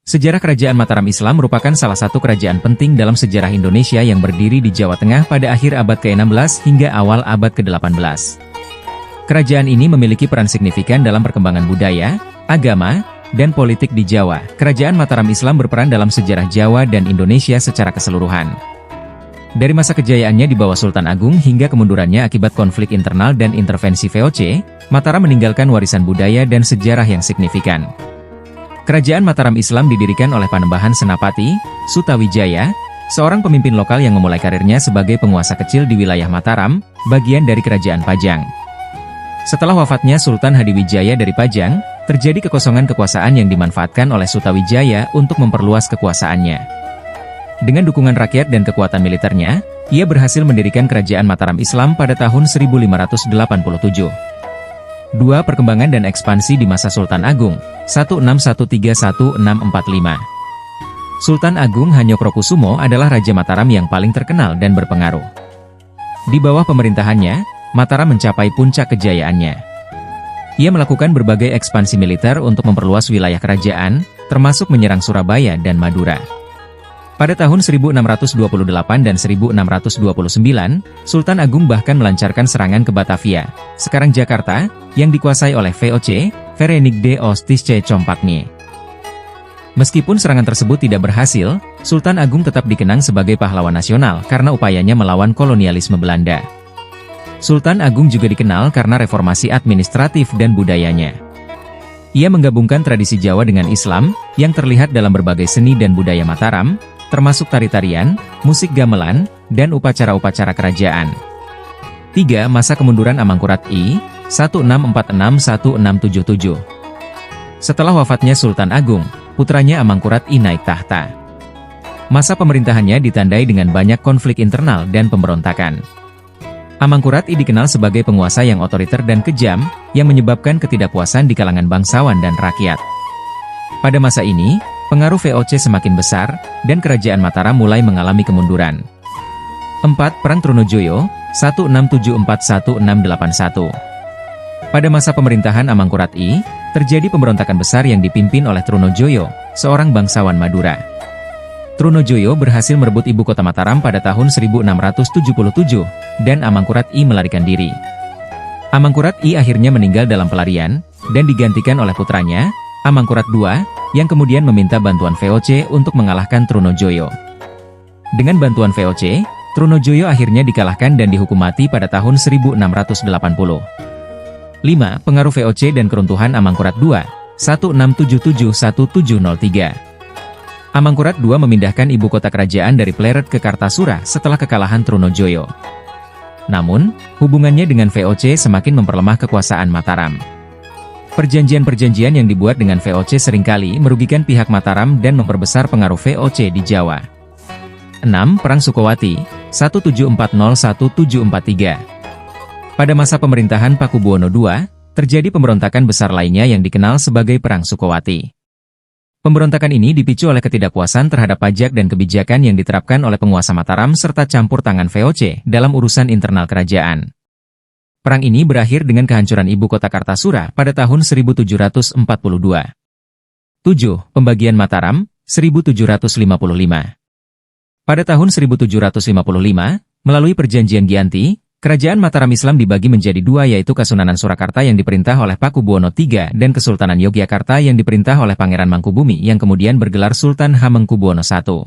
Sejarah Kerajaan Mataram Islam merupakan salah satu kerajaan penting dalam sejarah Indonesia yang berdiri di Jawa Tengah pada akhir abad ke-16 hingga awal abad ke-18. Kerajaan ini memiliki peran signifikan dalam perkembangan budaya, agama, dan politik di Jawa. Kerajaan Mataram Islam berperan dalam sejarah Jawa dan Indonesia secara keseluruhan. Dari masa kejayaannya di bawah Sultan Agung hingga kemundurannya akibat konflik internal dan intervensi VOC, Mataram meninggalkan warisan budaya dan sejarah yang signifikan. Kerajaan Mataram Islam didirikan oleh Panembahan Senapati, Sutawijaya, seorang pemimpin lokal yang memulai karirnya sebagai penguasa kecil di wilayah Mataram, bagian dari Kerajaan Pajang. Setelah wafatnya Sultan Hadiwijaya dari Pajang, terjadi kekosongan kekuasaan yang dimanfaatkan oleh Sutawijaya untuk memperluas kekuasaannya. Dengan dukungan rakyat dan kekuatan militernya, ia berhasil mendirikan Kerajaan Mataram Islam pada tahun 1587. 2. Perkembangan dan ekspansi di masa Sultan Agung, 1613-1645. Sultan Agung Hanyokrokusumo adalah Raja Mataram yang paling terkenal dan berpengaruh. Di bawah pemerintahannya, Mataram mencapai puncak kejayaannya. Ia melakukan berbagai ekspansi militer untuk memperluas wilayah kerajaan, termasuk menyerang Surabaya dan Madura. Pada tahun 1628 dan 1629, Sultan Agung bahkan melancarkan serangan ke Batavia, sekarang Jakarta, yang dikuasai oleh VOC, Verenigde Oost-Indische Compagnie. Meskipun serangan tersebut tidak berhasil, Sultan Agung tetap dikenang sebagai pahlawan nasional karena upayanya melawan kolonialisme Belanda. Sultan Agung juga dikenal karena reformasi administratif dan budayanya. Ia menggabungkan tradisi Jawa dengan Islam, yang terlihat dalam berbagai seni dan budaya Mataram, termasuk tari-tarian, musik gamelan, dan upacara-upacara kerajaan. 3. Masa kemunduran Amangkurat I, 1646-1677. Setelah wafatnya Sultan Agung, putranya Amangkurat I naik tahta. Masa pemerintahannya ditandai dengan banyak konflik internal dan pemberontakan. Amangkurat I dikenal sebagai penguasa yang otoriter dan kejam, yang menyebabkan ketidakpuasan di kalangan bangsawan dan rakyat. Pada masa ini, pengaruh VOC semakin besar, dan kerajaan Mataram mulai mengalami kemunduran. 4. Perang Trunojoyo, 1674-1681. Pada masa pemerintahan Amangkurat I, terjadi pemberontakan besar yang dipimpin oleh Trunojoyo, seorang bangsawan Madura. Trunojoyo berhasil merebut ibu kota Mataram pada tahun 1677, dan Amangkurat I melarikan diri. Amangkurat I akhirnya meninggal dalam pelarian, dan digantikan oleh putranya, Amangkurat II, yang kemudian meminta bantuan VOC untuk mengalahkan Trunojoyo. Dengan bantuan VOC, Trunojoyo akhirnya dikalahkan dan dihukum mati pada tahun 1680. 5. Pengaruh VOC dan keruntuhan Amangkurat II, 1677-1703. Amangkurat II memindahkan ibu kota kerajaan dari Pleret ke Kartasura setelah kekalahan Trunojoyo. Namun, hubungannya dengan VOC semakin memperlemah kekuasaan Mataram. Perjanjian-perjanjian yang dibuat dengan VOC seringkali merugikan pihak Mataram dan memperbesar pengaruh VOC di Jawa. 6. Perang Sukowati, 1740-1743. Pada masa pemerintahan Pakubuwono II, terjadi pemberontakan besar lainnya yang dikenal sebagai Perang Sukowati. Pemberontakan ini dipicu oleh ketidakpuasan terhadap pajak dan kebijakan yang diterapkan oleh penguasa Mataram serta campur tangan VOC dalam urusan internal kerajaan. Perang ini berakhir dengan kehancuran ibu kota Kartasura pada tahun 1742. 7. Pembagian Mataram, 1755. Pada tahun 1755, melalui perjanjian Giyanti, Kerajaan Mataram Islam dibagi menjadi dua, yaitu Kasunanan Surakarta yang diperintah oleh Pakubuwono III dan Kesultanan Yogyakarta yang diperintah oleh Pangeran Mangkubumi yang kemudian bergelar Sultan Hamengkubuwono I.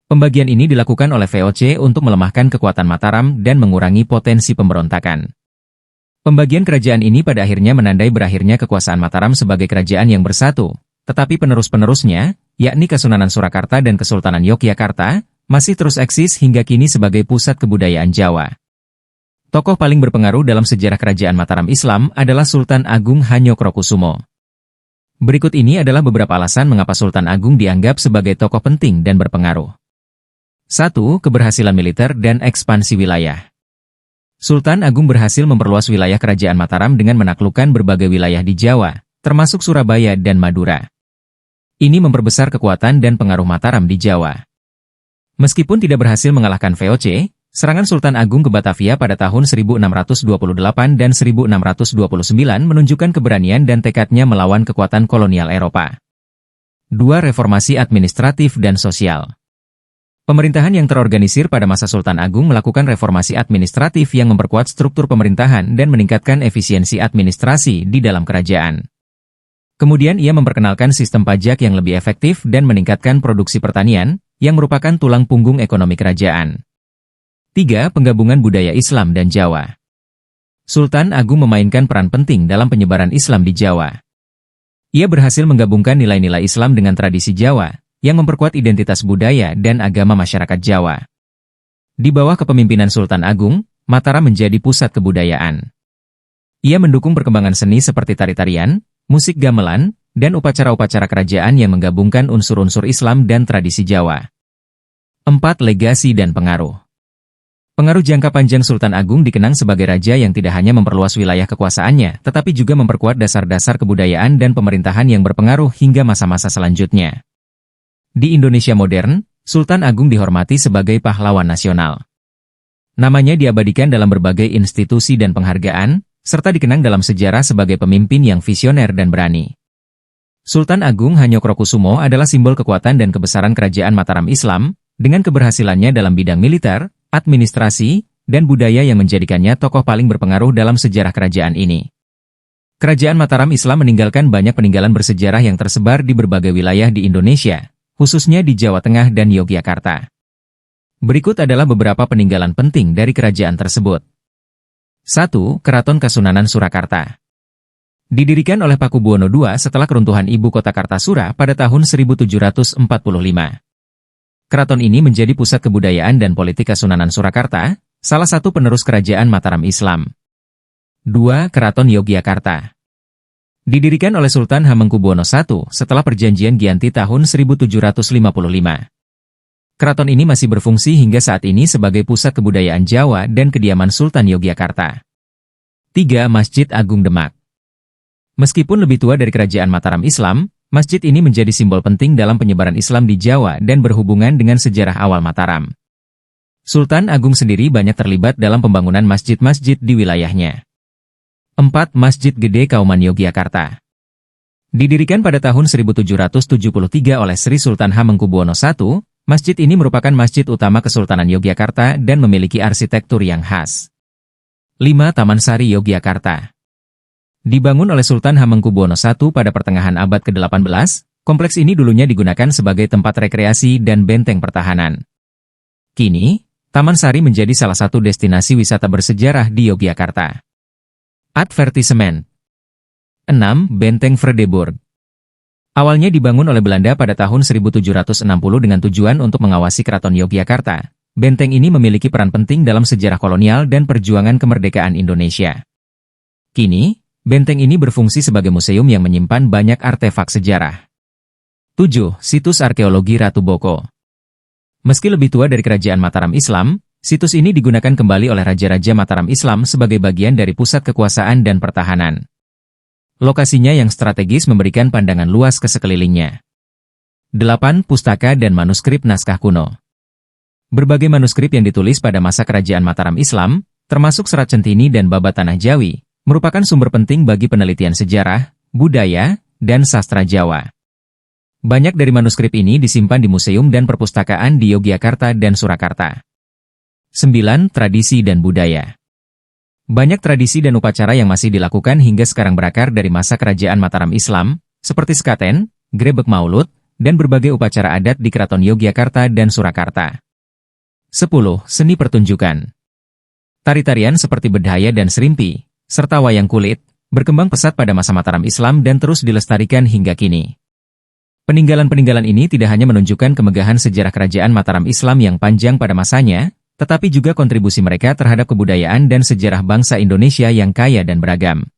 Pembagian ini dilakukan oleh VOC untuk melemahkan kekuatan Mataram dan mengurangi potensi pemberontakan. Pembagian kerajaan ini pada akhirnya menandai berakhirnya kekuasaan Mataram sebagai kerajaan yang bersatu, tetapi penerus-penerusnya, yakni Kasunanan Surakarta dan Kesultanan Yogyakarta, masih terus eksis hingga kini sebagai pusat kebudayaan Jawa. Tokoh paling berpengaruh dalam sejarah kerajaan Mataram Islam adalah Sultan Agung Hanyokrokusumo. Berikut ini adalah beberapa alasan mengapa Sultan Agung dianggap sebagai tokoh penting dan berpengaruh. 1. Keberhasilan militer dan ekspansi wilayah. Sultan Agung berhasil memperluas wilayah kerajaan Mataram dengan menaklukkan berbagai wilayah di Jawa, termasuk Surabaya dan Madura. Ini memperbesar kekuatan dan pengaruh Mataram di Jawa. Meskipun tidak berhasil mengalahkan VOC, serangan Sultan Agung ke Batavia pada tahun 1628 dan 1629 menunjukkan keberanian dan tekadnya melawan kekuatan kolonial Eropa. 2. Reformasi administratif dan sosial. Pemerintahan yang terorganisir pada masa Sultan Agung melakukan reformasi administratif yang memperkuat struktur pemerintahan dan meningkatkan efisiensi administrasi di dalam kerajaan. Kemudian ia memperkenalkan sistem pajak yang lebih efektif dan meningkatkan produksi pertanian, yang merupakan tulang punggung ekonomi kerajaan. 3. Penggabungan budaya Islam dan Jawa. Sultan Agung memainkan peran penting dalam penyebaran Islam di Jawa. Ia berhasil menggabungkan nilai-nilai Islam dengan tradisi Jawa, yang memperkuat identitas budaya dan agama masyarakat Jawa. Di bawah kepemimpinan Sultan Agung, Mataram menjadi pusat kebudayaan. Ia mendukung perkembangan seni seperti tari-tarian, musik gamelan, dan upacara-upacara kerajaan yang menggabungkan unsur-unsur Islam dan tradisi Jawa. 4. Legasi dan pengaruh. Pengaruh jangka panjang Sultan Agung dikenang sebagai raja yang tidak hanya memperluas wilayah kekuasaannya, tetapi juga memperkuat dasar-dasar kebudayaan dan pemerintahan yang berpengaruh hingga masa-masa selanjutnya. Di Indonesia modern, Sultan Agung dihormati sebagai pahlawan nasional. Namanya diabadikan dalam berbagai institusi dan penghargaan, serta dikenang dalam sejarah sebagai pemimpin yang visioner dan berani. Sultan Agung Hanyokrokusumo adalah simbol kekuatan dan kebesaran kerajaan Mataram Islam, dengan keberhasilannya dalam bidang militer, administrasi, dan budaya yang menjadikannya tokoh paling berpengaruh dalam sejarah kerajaan ini. Kerajaan Mataram Islam meninggalkan banyak peninggalan bersejarah yang tersebar di berbagai wilayah di Indonesia, khususnya di Jawa Tengah dan Yogyakarta. Berikut adalah beberapa peninggalan penting dari kerajaan tersebut. 1. Keraton Kasunanan Surakarta. Didirikan oleh Pakubuwono II setelah keruntuhan ibu kota Kartasura pada tahun 1745. Keraton ini menjadi pusat kebudayaan dan politik Kasunanan Surakarta, salah satu penerus kerajaan Mataram Islam. 2. Keraton Yogyakarta. Didirikan oleh Sultan Hamengkubuwono I setelah perjanjian Giyanti tahun 1755. Keraton ini masih berfungsi hingga saat ini sebagai pusat kebudayaan Jawa dan kediaman Sultan Yogyakarta. 3. Masjid Agung Demak. Meskipun lebih tua dari kerajaan Mataram Islam, masjid ini menjadi simbol penting dalam penyebaran Islam di Jawa dan berhubungan dengan sejarah awal Mataram. Sultan Agung sendiri banyak terlibat dalam pembangunan masjid-masjid di wilayahnya. 4. Masjid Gede Kauman Yogyakarta. Didirikan pada tahun 1773 oleh Sri Sultan Hamengkubuwono I, masjid ini merupakan masjid utama Kesultanan Yogyakarta dan memiliki arsitektur yang khas. 5. Taman Sari Yogyakarta. Dibangun oleh Sultan Hamengkubuwono I pada pertengahan abad ke-18, kompleks ini dulunya digunakan sebagai tempat rekreasi dan benteng pertahanan. Kini, Taman Sari menjadi salah satu destinasi wisata bersejarah di Yogyakarta. Advertisement. 6. Benteng Vredeburg. Awalnya dibangun oleh Belanda pada tahun 1760 dengan tujuan untuk mengawasi Keraton Yogyakarta. Benteng ini memiliki peran penting dalam sejarah kolonial dan perjuangan kemerdekaan Indonesia. Kini, benteng ini berfungsi sebagai museum yang menyimpan banyak artefak sejarah. 7. Situs Arkeologi Ratu Boko. Meski lebih tua dari kerajaan Mataram Islam, situs ini digunakan kembali oleh Raja-Raja Mataram Islam sebagai bagian dari pusat kekuasaan dan pertahanan. Lokasinya yang strategis memberikan pandangan luas ke sekelilingnya. 8. Pustaka dan manuskrip naskah kuno. Berbagai manuskrip yang ditulis pada masa kerajaan Mataram Islam, termasuk Serat Centini dan Babat Tanah Jawi, merupakan sumber penting bagi penelitian sejarah, budaya, dan sastra Jawa. Banyak dari manuskrip ini disimpan di museum dan perpustakaan di Yogyakarta dan Surakarta. 9. Tradisi dan budaya. Banyak tradisi dan upacara yang masih dilakukan hingga sekarang berakar dari masa kerajaan Mataram Islam, seperti sekaten, grebek maulud, dan berbagai upacara adat di Keraton Yogyakarta dan Surakarta. 10. Seni pertunjukan. Tari-tarian seperti bedhaya dan serimpi, serta wayang kulit, berkembang pesat pada masa Mataram Islam dan terus dilestarikan hingga kini. Peninggalan-peninggalan ini tidak hanya menunjukkan kemegahan sejarah kerajaan Mataram Islam yang panjang pada masanya, tetapi juga kontribusi mereka terhadap kebudayaan dan sejarah bangsa Indonesia yang kaya dan beragam.